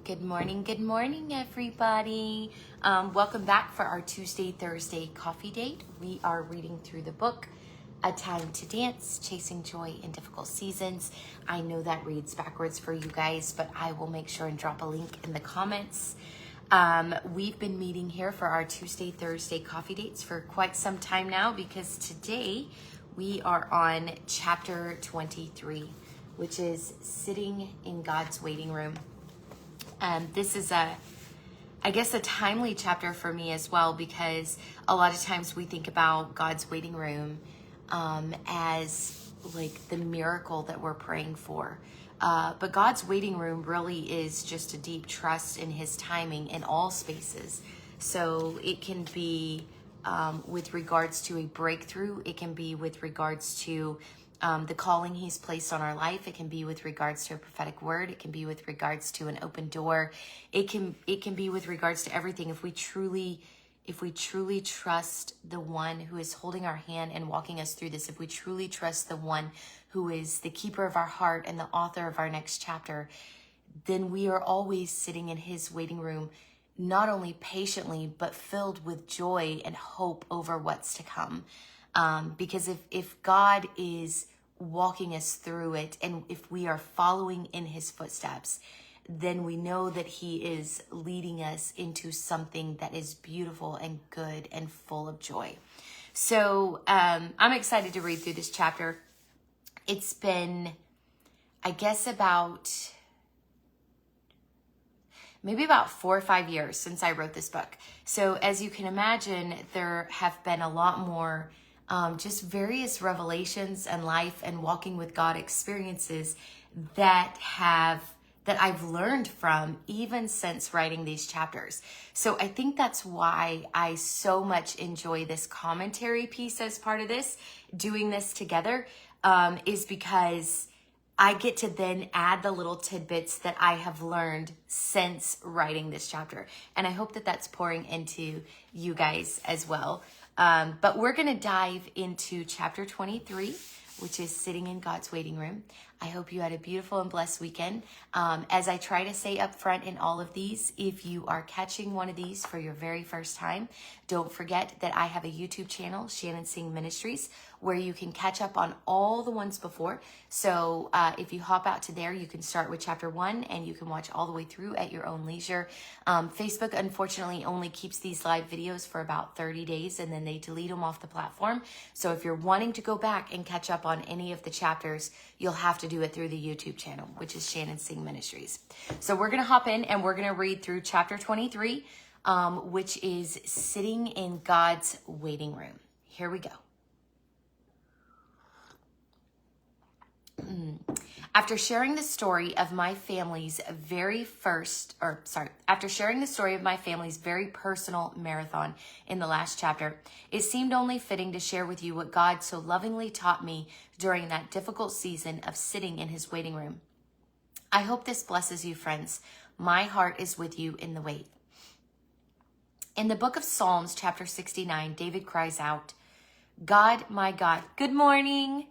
Good morning, everybody. Welcome back for our Tuesday, Thursday coffee date. We are reading through the book, A Time to Dance, Chasing Joy in Difficult Seasons. I know that reads backwards for you guys, but I will make sure and drop a link in the comments. We've been meeting here for our Tuesday, Thursday coffee dates for quite some time now because today we are on chapter 23, which is Sitting in God's Waiting Room. This is a timely chapter for me as well, because a lot of times we think about God's waiting room as like the miracle that we're praying for. But God's waiting room really is just a deep trust in his timing in all spaces. So it can be with regards to a breakthrough. It can be with regards to the calling he's placed on our life. It can be with regards to a prophetic word. It can be with regards to an open door. It can be with regards to everything. If we truly trust the one who is holding our hand and walking us through this, if we truly trust the one who is the keeper of our heart and the author of our next chapter, then we are always sitting in his waiting room, not only patiently, but filled with joy and hope over what's to come. Because if God is walking us through it, and if we are following in his footsteps, then we know that he is leading us into something that is beautiful and good and full of joy. So I'm excited to read through this chapter. It's been, I guess, maybe about 4 or 5 years since I wrote this book. So as you can imagine, there have been a lot more just various revelations and life and walking with God experiences that I've learned from even since writing these chapters. So I think that's why I so much enjoy this commentary piece as part of this, doing this together, is because I get to then add the little tidbits that I have learned since writing this chapter. And I hope that that's pouring into you guys as well. But we're going to dive into chapter 23, which is Sitting in God's Waiting Room. I hope you had a beautiful and blessed weekend. As I try to say up front in all of these, if you are catching one of these for your very first time, don't forget that I have a YouTube channel, Shannon Singh Ministries, where you can catch up on all the ones before. So if you hop out to there, you can start with chapter 1 and you can watch all the way through at your own leisure. Facebook, unfortunately, only keeps these live videos for about 30 days and then they delete them off the platform. So if you're wanting to go back and catch up on any of the chapters, you'll have to do it through the YouTube channel, which is Shannon Singh Ministries. So we're going to hop in and we're going to read through chapter 23, which is Sitting in God's Waiting Room. Here we go. After sharing the story of my family's very personal marathon in the last chapter, it seemed only fitting to share with you what God so lovingly taught me during that difficult season of sitting in his waiting room. I hope this blesses you, friends. My heart is with you in the wait. In the book of Psalms, chapter 69, David cries out, God, my God, good morning.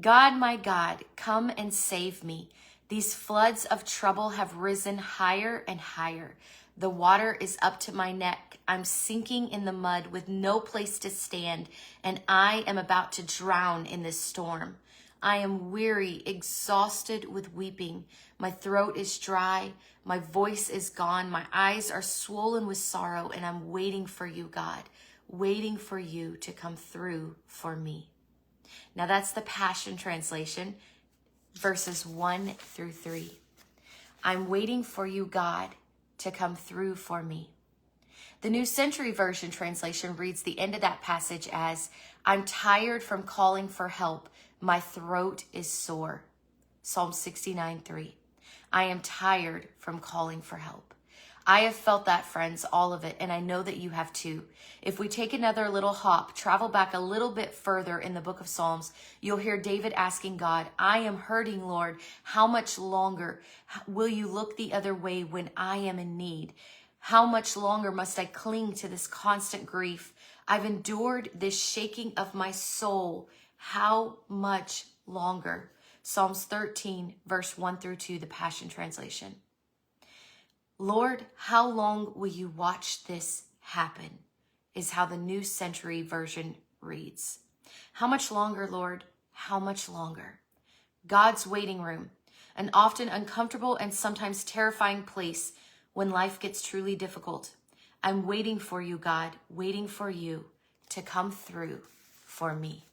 God, my God, come and save me. These floods of trouble have risen higher and higher. The water is up to my neck. I'm sinking in the mud with no place to stand, and I am about to drown in this storm. I am weary, exhausted with weeping. My throat is dry. My voice is gone. My eyes are swollen with sorrow, and I'm waiting for you, God, waiting for you to come through for me. Now that's the Passion Translation, verses 1 through 3. I'm waiting for you, God, to come through for me. The New Century Version translation reads the end of that passage as, I'm tired from calling for help. My throat is sore. Psalm 69:3. I am tired from calling for help. I have felt that, friends, all of it, and I know that you have too. If we take another little hop, travel back a little bit further in the book of Psalms, you'll hear David asking God, I am hurting, Lord. How much longer will you look the other way when I am in need? How much longer must I cling to this constant grief? I've endured this shaking of my soul. How much longer? Psalms 13, verse 1 through 2, the Passion Translation. Lord, how long will you watch this happen? Is how the New Century Version reads. How much longer, Lord? How much longer? God's waiting room, an often uncomfortable and sometimes terrifying place when life gets truly difficult. I'm waiting for you, God, waiting for you to come through for me.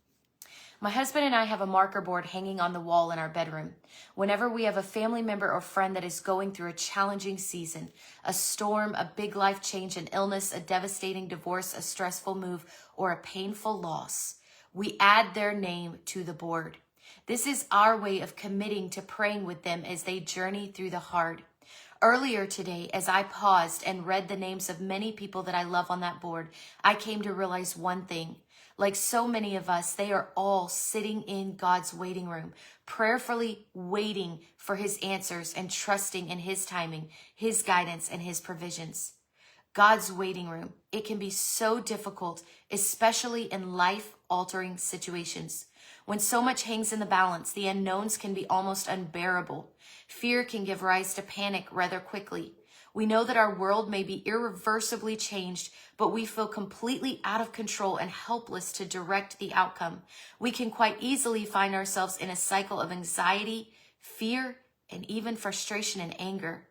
My husband and I have a marker board hanging on the wall in our bedroom. Whenever we have a family member or friend that is going through a challenging season, a storm, a big life change, an illness, a devastating divorce, a stressful move, or a painful loss, we add their name to the board. This is our way of committing to praying with them as they journey through the hard. Earlier today, as I paused and read the names of many people that I love on that board, I came to realize one thing. Like so many of us, they are all sitting in God's waiting room, prayerfully waiting for his answers and trusting in his timing, his guidance, and his provisions. God's waiting room. It can be so difficult, especially in life-altering situations. When so much hangs in the balance, the unknowns can be almost unbearable. Fear can give rise to panic rather quickly. We know that our world may be irreversibly changed, but we feel completely out of control and helpless to direct the outcome. We can quite easily find ourselves in a cycle of anxiety, fear, and even frustration and anger.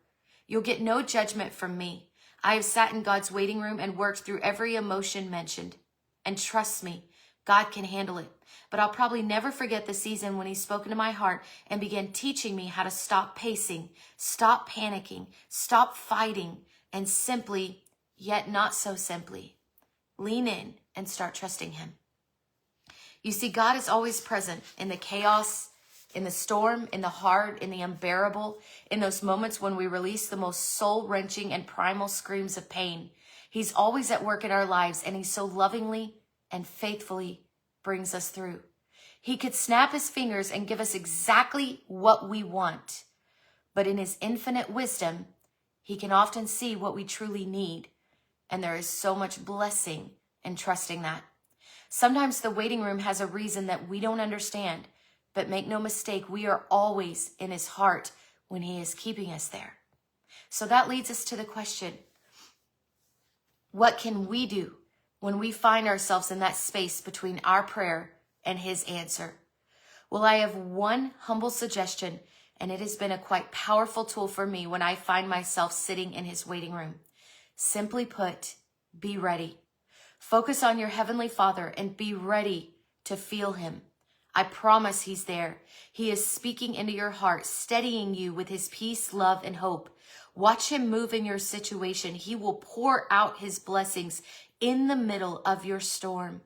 You'll get no judgment from me. I have sat in God's waiting room and worked through every emotion mentioned. And trust me, God can handle it. But I'll probably never forget the season when he spoke into my heart and began teaching me how to stop pacing, stop panicking, stop fighting, and simply, yet not so simply, lean in and start trusting him. You see, God is always present in the chaos, in the storm, in the hard, in the unbearable, in those moments when we release the most soul-wrenching and primal screams of pain. He's always at work in our lives, and he so lovingly and faithfully brings us through. He could snap his fingers and give us exactly what we want, but in his infinite wisdom, he can often see what we truly need, and there is so much blessing in trusting that. Sometimes the waiting room has a reason that we don't understand, but make no mistake, we are always in his heart when he is keeping us there. So that leads us to the question, what can we do when we find ourselves in that space between our prayer and his answer? Well, I have one humble suggestion, and it has been a quite powerful tool for me when I find myself sitting in his waiting room. Simply put, be ready. Focus on your Heavenly Father and be ready to feel him. I promise he's there. He is speaking into your heart, steadying you with his peace, love, and hope. Watch him move in your situation. He will pour out his blessings in the middle of your storm.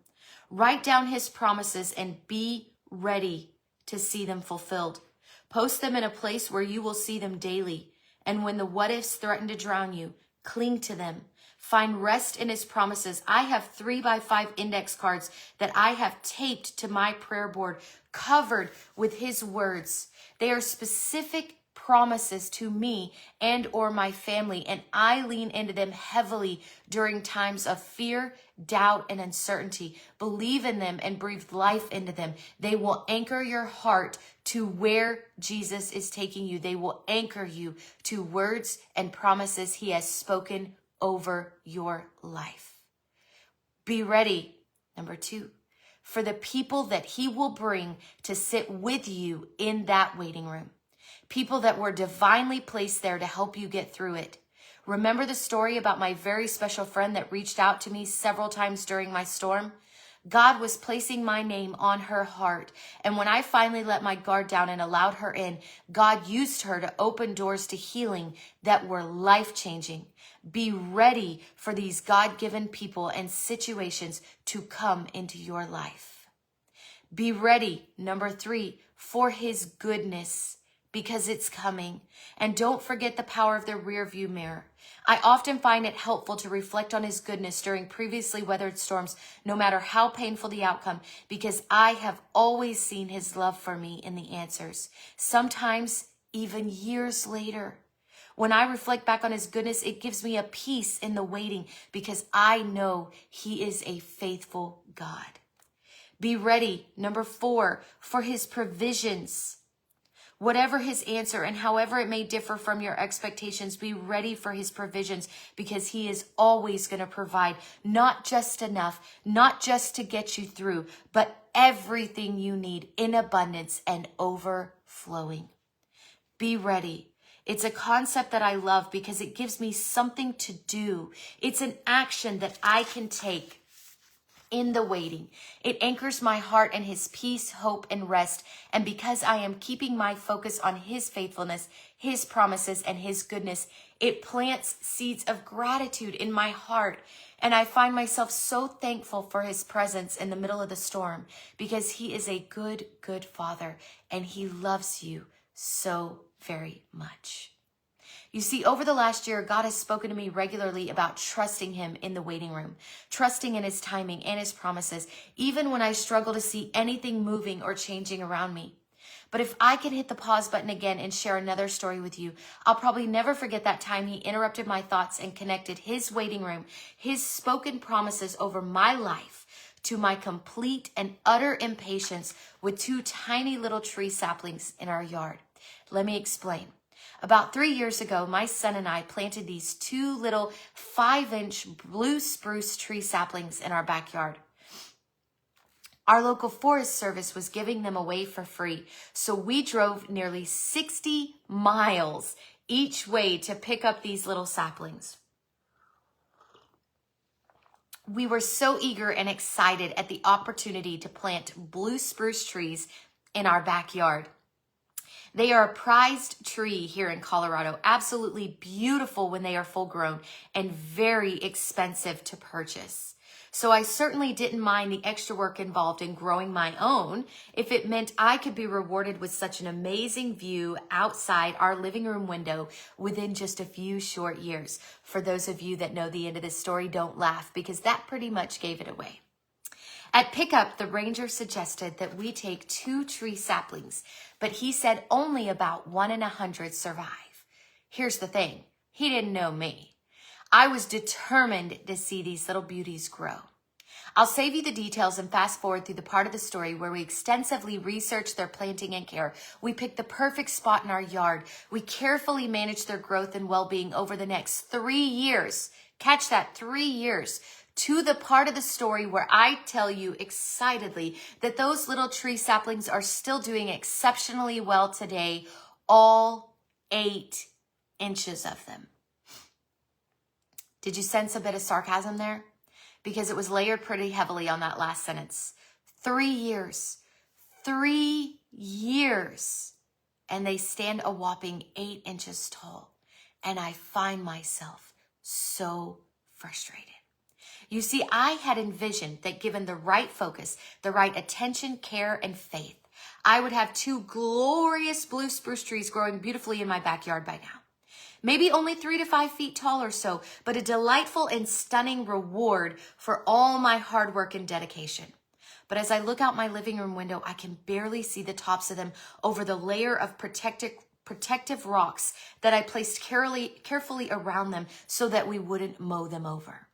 Write down his promises and be ready to see them fulfilled. Post them in a place where you will see them daily. And when the what-ifs threaten to drown you, cling to them. Find rest in his promises. I have 3x5 index cards that I have taped to my prayer board, covered with his words. They are specific promises to me and or my family, and I lean into them heavily during times of fear, doubt, and uncertainty. Believe in them and breathe life into them. They will anchor your heart to where Jesus is taking you. They will anchor you to words and promises he has spoken over your life. Be ready, number 2, for the people that he will bring to sit with you in that waiting room. People that were divinely placed there to help you get through it. Remember the story about my very special friend that reached out to me several times during my storm? God was placing my name on her heart. And when I finally let my guard down and allowed her in, God used her to open doors to healing that were life-changing. Be ready for these God-given people and situations to come into your life. Be ready, number 3, for his goodness, because it's coming. And don't forget the power of the rear view mirror. I often find it helpful to reflect on his goodness during previously weathered storms, no matter how painful the outcome, because I have always seen his love for me in the answers, sometimes even years later. When I reflect back on his goodness, it gives me a peace in the waiting because I know he is a faithful God. Be ready, number 4, for his provisions. Whatever his answer and however it may differ from your expectations, be ready for his provisions, because he is always going to provide not just enough, not just to get you through, but everything you need in abundance and overflowing. Be ready. It's a concept that I love because it gives me something to do. It's an action that I can take in the waiting. It anchors my heart in his peace, hope, and rest. And because I am keeping my focus on his faithfulness, his promises, and his goodness, it plants seeds of gratitude in my heart. And I find myself so thankful for his presence in the middle of the storm, because he is a good, good father, and he loves you so very much. You see, over the last year, God has spoken to me regularly about trusting him in the waiting room, trusting in his timing and his promises, even when I struggle to see anything moving or changing around me. But if I can hit the pause button again and share another story with you, I'll probably never forget that time he interrupted my thoughts and connected his waiting room, his spoken promises over my life, to my complete and utter impatience with 2 tiny little tree saplings in our yard. Let me explain. About 3 years ago, my son and I planted these 2 little 5-inch blue spruce tree saplings in our backyard. Our local forest service was giving them away for free, so we drove nearly 60 miles each way to pick up these little saplings. We were so eager and excited at the opportunity to plant blue spruce trees in our backyard. They are a prized tree here in Colorado, absolutely beautiful when they are full grown and very expensive to purchase. So I certainly didn't mind the extra work involved in growing my own if it meant I could be rewarded with such an amazing view outside our living room window within just a few short years. For those of you that know the end of this story, don't laugh, because that pretty much gave it away. At pickup, the ranger suggested that we take 2 tree saplings, but he said only about 1 in 100 survive. Here's the thing. He didn't know me. I was determined to see these little beauties grow. I'll save you the details and fast forward through the part of the story where we extensively researched their planting and care. We picked the perfect spot in our yard. We carefully managed their growth and well-being over the next 3 years. Catch that, 3 years. To the part of the story where I tell you excitedly that those little tree saplings are still doing exceptionally well today, all 8 inches of them. Did you sense a bit of sarcasm there? Because it was layered pretty heavily on that last sentence. 3 years. 3 years. And they stand a whopping 8 inches tall. And I find myself so frustrated. You see, I had envisioned that given the right focus, the right attention, care, and faith, I would have 2 glorious blue spruce trees growing beautifully in my backyard by now. Maybe only 3 to 5 feet tall or so, but a delightful and stunning reward for all my hard work and dedication. But as I look out my living room window, I can barely see the tops of them over the layer of protective rocks that I placed carefully around them so that we wouldn't mow them over.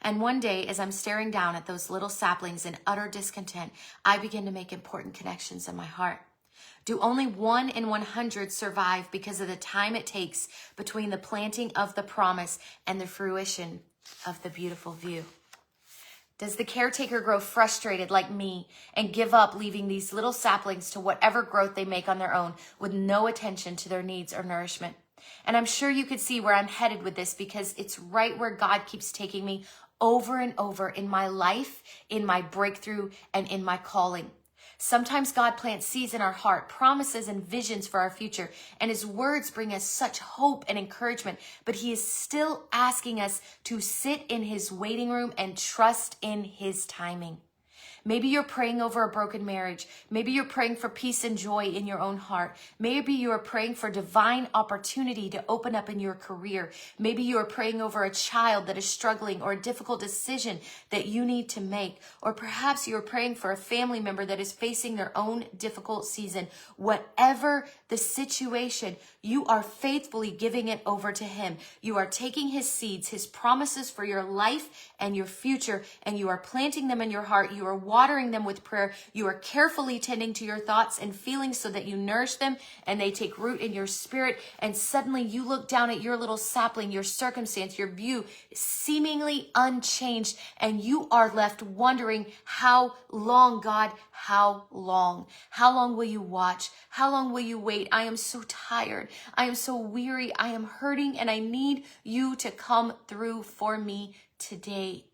And one day, as I'm staring down at those little saplings in utter discontent, I begin to make important connections in my heart. Do only 1 in 100 survive because of the time it takes between the planting of the promise and the fruition of the beautiful view? Does the caretaker grow frustrated like me and give up, leaving these little saplings to whatever growth they make on their own with no attention to their needs or nourishment? And I'm sure you could see where I'm headed with this, because it's right where God keeps taking me over and over in my life, in my breakthrough, and in my calling. Sometimes God plants seeds in our heart, promises and visions for our future, and his words bring us such hope and encouragement, but he is still asking us to sit in his waiting room and trust in his timing. Maybe you're praying over a broken marriage. Maybe you're praying for peace and joy in your own heart. Maybe you are praying for divine opportunity to open up in your career. Maybe you are praying over a child that is struggling, or a difficult decision that you need to make. Or perhaps you are praying for a family member that is facing their own difficult season. Whatever the situation, you are faithfully giving it over to him. You are taking his seeds, his promises for your life and your future, and you are planting them in your heart. You are watering them with prayer. You are carefully tending to your thoughts and feelings so that you nourish them and they take root in your spirit. And suddenly you look down at your little sapling, your circumstance, your view seemingly unchanged, and you are left wondering, how long, God? How long? How long will you watch? How long will you wait? I am so tired. I am so weary. I am hurting, and I need you to come through for me today.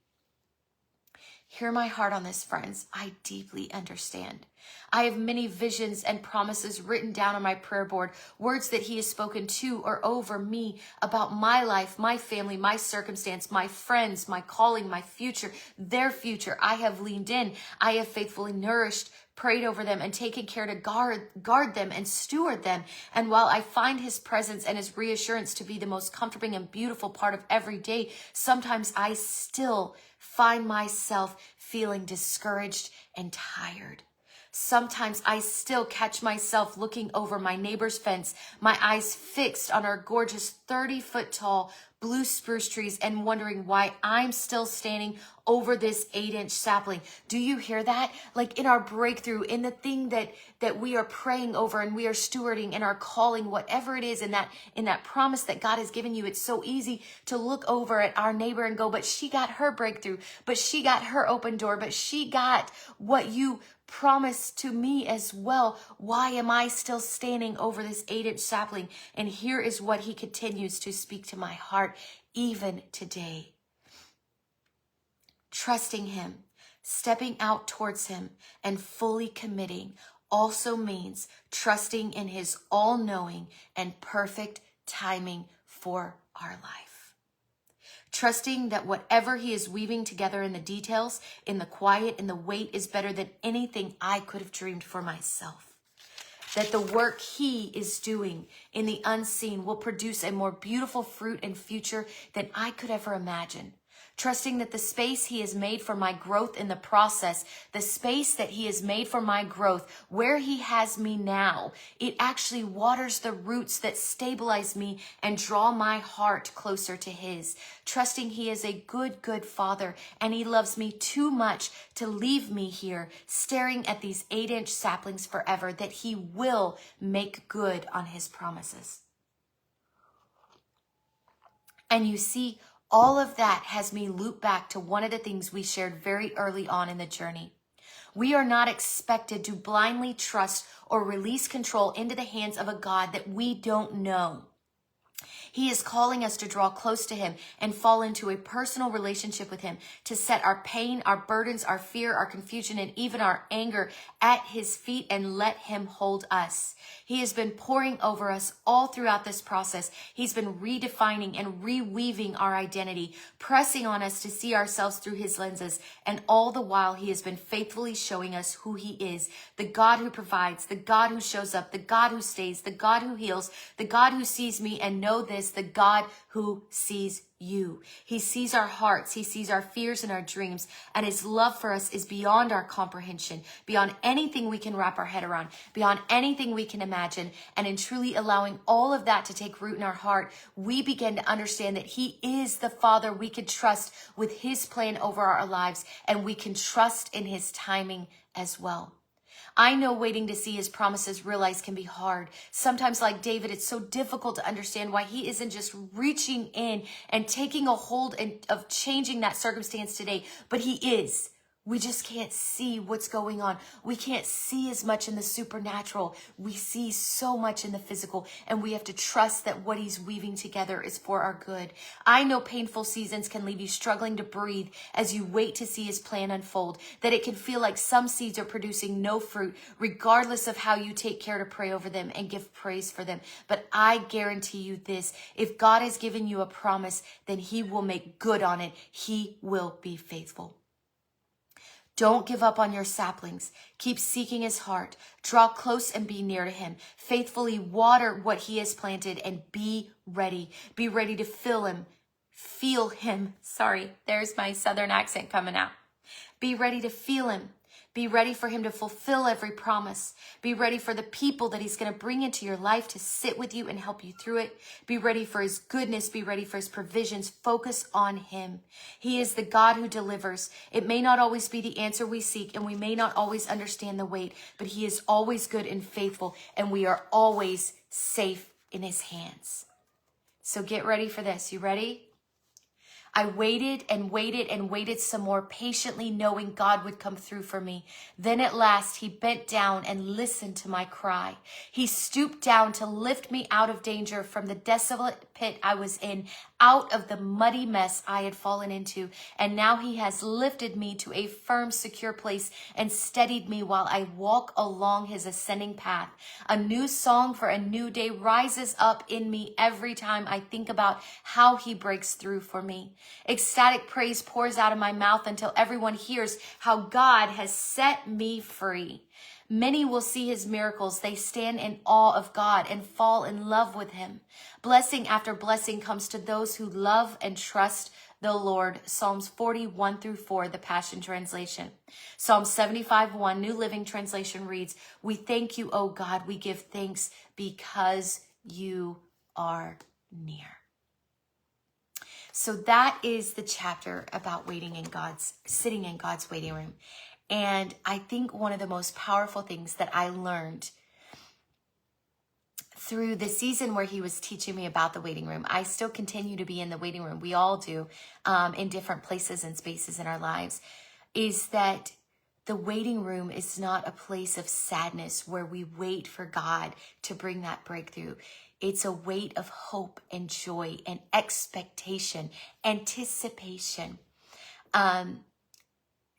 Hear my heart on this, friends. I deeply understand. I have many visions and promises written down on my prayer board, words that he has spoken to or over me about my life, my family, my circumstance, my friends, my calling, my future, their future. I have leaned in. I have faithfully nourished, prayed over them, and taken care to guard them and steward them. And while I find his presence and his reassurance to be the most comforting and beautiful part of every day, sometimes I still find myself feeling discouraged and tired. Sometimes I still catch myself looking over my neighbor's fence, my eyes fixed on our gorgeous 30-foot tall blue spruce trees, and wondering why I'm still standing over this 8-inch sapling. Do you hear that? Like in our breakthrough, in the thing that we are praying over and we are stewarding in our calling, whatever it is, in that promise that God has given you, it's so easy to look over at our neighbor and go, but she got her breakthrough, but she got her open door, but she got what you promised to me as well. Why am I still standing over this 8-inch sapling? And here is what he continues to speak to my heart even today. Trusting him, stepping out towards him, and fully committing also means trusting in his all-knowing and perfect timing for our life. Trusting that whatever he is weaving together in the details, in the quiet, in the wait, is better than anything I could have dreamed for myself. That the work he is doing in the unseen will produce a more beautiful fruit and future than I could ever imagine. Trusting that the space he has made for my growth in the process, the space that he has made for my growth, where he has me now, it actually waters the roots that stabilize me and draw my heart closer to his. Trusting he is a good, good father, and he loves me too much to leave me here staring at these 8-inch saplings forever, that he will make good on his promises. And you see, all of that has me loop back to one of the things we shared very early on in the journey. We are not expected to blindly trust or release control into the hands of a God that we don't know. He is calling us to draw close to him and fall into a personal relationship with him, to set our pain, our burdens, our fear, our confusion, and even our anger at his feet and let him hold us. He has been pouring over us all throughout this process. He's been redefining and reweaving our identity, pressing on us to see ourselves through his lenses. And all the while, he has been faithfully showing us who he is, the God who provides, the God who shows up, the God who stays, the God who heals, the God who sees me, and know this, the God who sees you. He sees our hearts. He sees our fears and our dreams. And his love for us is beyond our comprehension, beyond anything we can wrap our head around, beyond anything we can imagine. And in truly allowing all of that to take root in our heart, we begin to understand that he is the Father we can trust with his plan over our lives, and we can trust in his timing as well. I know waiting to see his promises realized can be hard. Sometimes, like David, it's so difficult to understand why he isn't just reaching in and taking a hold of changing that circumstance today, but he is. We just can't see what's going on. We can't see as much in the supernatural. We see so much in the physical, and we have to trust that what he's weaving together is for our good. I know painful seasons can leave you struggling to breathe as you wait to see his plan unfold, that it can feel like some seeds are producing no fruit, regardless of how you take care to pray over them and give praise for them. But I guarantee you this, if God has given you a promise, then he will make good on it. He will be faithful. Don't give up on your saplings. Keep seeking his heart. Draw close and be near to him. Faithfully water what he has planted and be ready. Be ready to feel him. Sorry, there's my southern accent coming out. Be ready to feel him. Be ready for him to fulfill every promise. Be ready for the people that he's going to bring into your life to sit with you and help you through it. Be ready for his goodness. Be ready for his provisions. Focus on him. He is the God who delivers. It may not always be the answer we seek, and we may not always understand the wait, but he is always good and faithful, and we are always safe in his hands. So get ready for this. You ready? I waited and waited and waited some more, patiently knowing God would come through for me. Then at last he bent down and listened to my cry. He stooped down to lift me out of danger from the desolate pit I was in, out of the muddy mess I had fallen into. And now he has lifted me to a firm, secure place and steadied me while I walk along his ascending path. A new song for a new day rises up in me every time I think about how he breaks through for me. Ecstatic praise pours out of my mouth until everyone hears how God has set me free. Many will see his miracles. They stand in awe of God and fall in love with him. Blessing after blessing comes to those who love and trust the Lord. Psalms 41-4, the Passion Translation. Psalm 75:1, New Living Translation reads, "We thank you, O God. We give thanks because you are near." So that is the chapter about sitting in God's waiting room. And I think one of the most powerful things that I learned through the season where he was teaching me about the waiting room, I still continue to be in the waiting room. We all do, in different places and spaces in our lives, is that the waiting room is not a place of sadness where we wait for God to bring that breakthrough. It's a wait of hope and joy and expectation, anticipation.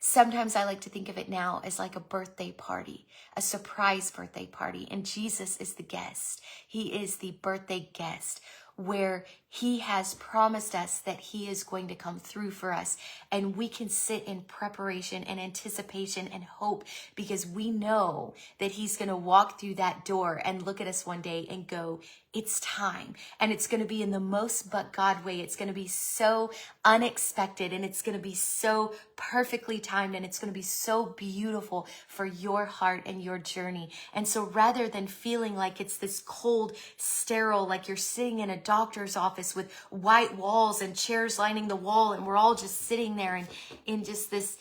Sometimes I like to think of it now as like a birthday party, a surprise birthday party. And Jesus is the guest. He is the birthday guest, where he has promised us that he is going to come through for us. And we can sit in preparation and anticipation and hope, because we know that he's going to walk through that door and look at us one day and go, it's time. And it's going to be in the most but God way. It's going to be so unexpected, and it's going to be so perfectly timed, and it's going to be so beautiful for your heart and your journey. And so rather than feeling like it's this cold, sterile, like you're sitting in a doctor's office with white walls and chairs lining the wall, and we're all just sitting there and in just this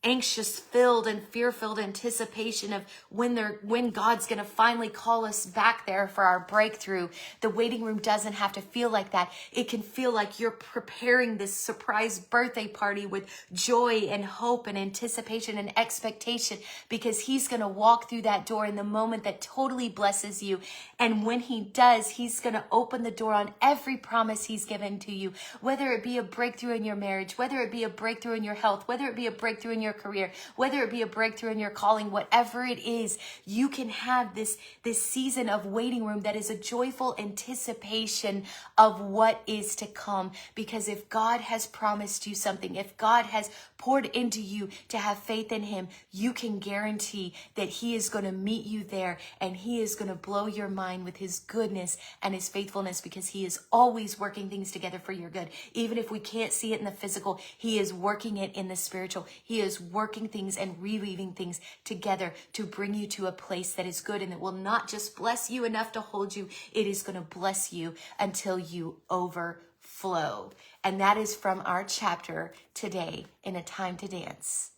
anxious filled and fear filled anticipation of when God's going to finally call us back there for our breakthrough. The waiting room doesn't have to feel like that. It can feel like you're preparing this surprise birthday party with joy and hope and anticipation and expectation, because he's going to walk through that door in the moment that totally blesses you. And when he does, he's going to open the door on every promise he's given to you, whether it be a breakthrough in your marriage, whether it be a breakthrough in your health, whether it be a breakthrough in your career, whether it be a breakthrough in your calling, whatever it is, you can have this season of waiting room that is a joyful anticipation of what is to come. Because if God has promised you something, if God has poured into you to have faith in him, you can guarantee that he is going to meet you there, and he is going to blow your mind with his goodness and his faithfulness, because he is always working things together for your good. Even if we can't see it in the physical, he is working it in the spiritual. He is working things and reweaving things together to bring you to a place that is good, and that will not just bless you enough to hold you. It is going to bless you until you overflow. And that is from our chapter today in A Time to Dance,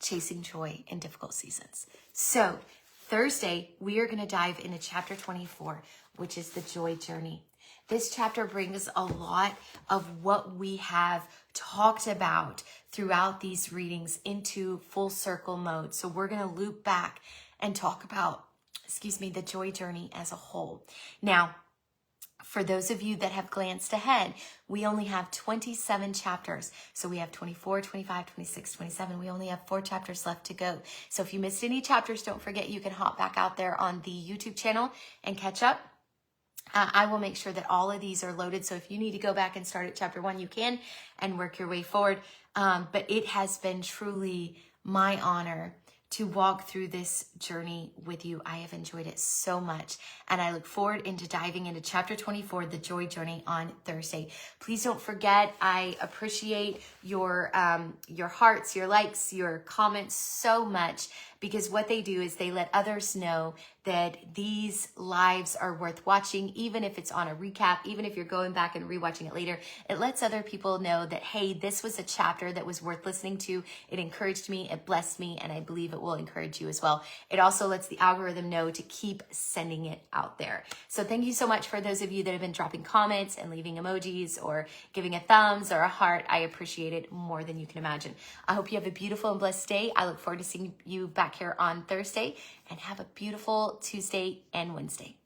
Chasing Joy in Difficult Seasons. So Thursday, we are going to dive into chapter 24, which is the joy journey. This chapter brings a lot of what we have talked about throughout these readings into full circle mode. So we're going to loop back and talk about, the joy journey as a whole. Now, for those of you that have glanced ahead, we only have 27 chapters. So we have 24, 25, 26, 27. We only have 4 chapters left to go. So if you missed any chapters, don't forget you can hop back out there on the YouTube channel and catch up. I will make sure that all of these are loaded. So if you need to go back and start at chapter 1, you can, and work your way forward. But it has been truly my honor to walk through this journey with you. I have enjoyed it so much, and I look forward into diving into chapter 24, the joy journey, on Thursday. Please don't forget, I appreciate your hearts, your likes, your comments so much, because what they do is they let others know that these lives are worth watching, even if it's on a recap, even if you're going back and rewatching it later. It lets other people know that, hey, this was a chapter that was worth listening to. It encouraged me, it blessed me, and I believe it will encourage you as well. It also lets the algorithm know to keep sending it out there. So thank you so much for those of you that have been dropping comments and leaving emojis or giving a thumbs or a heart. I appreciate it more than you can imagine. I hope you have a beautiful and blessed day. I look forward to seeing you back here on Thursday, and have a beautiful Tuesday and Wednesday.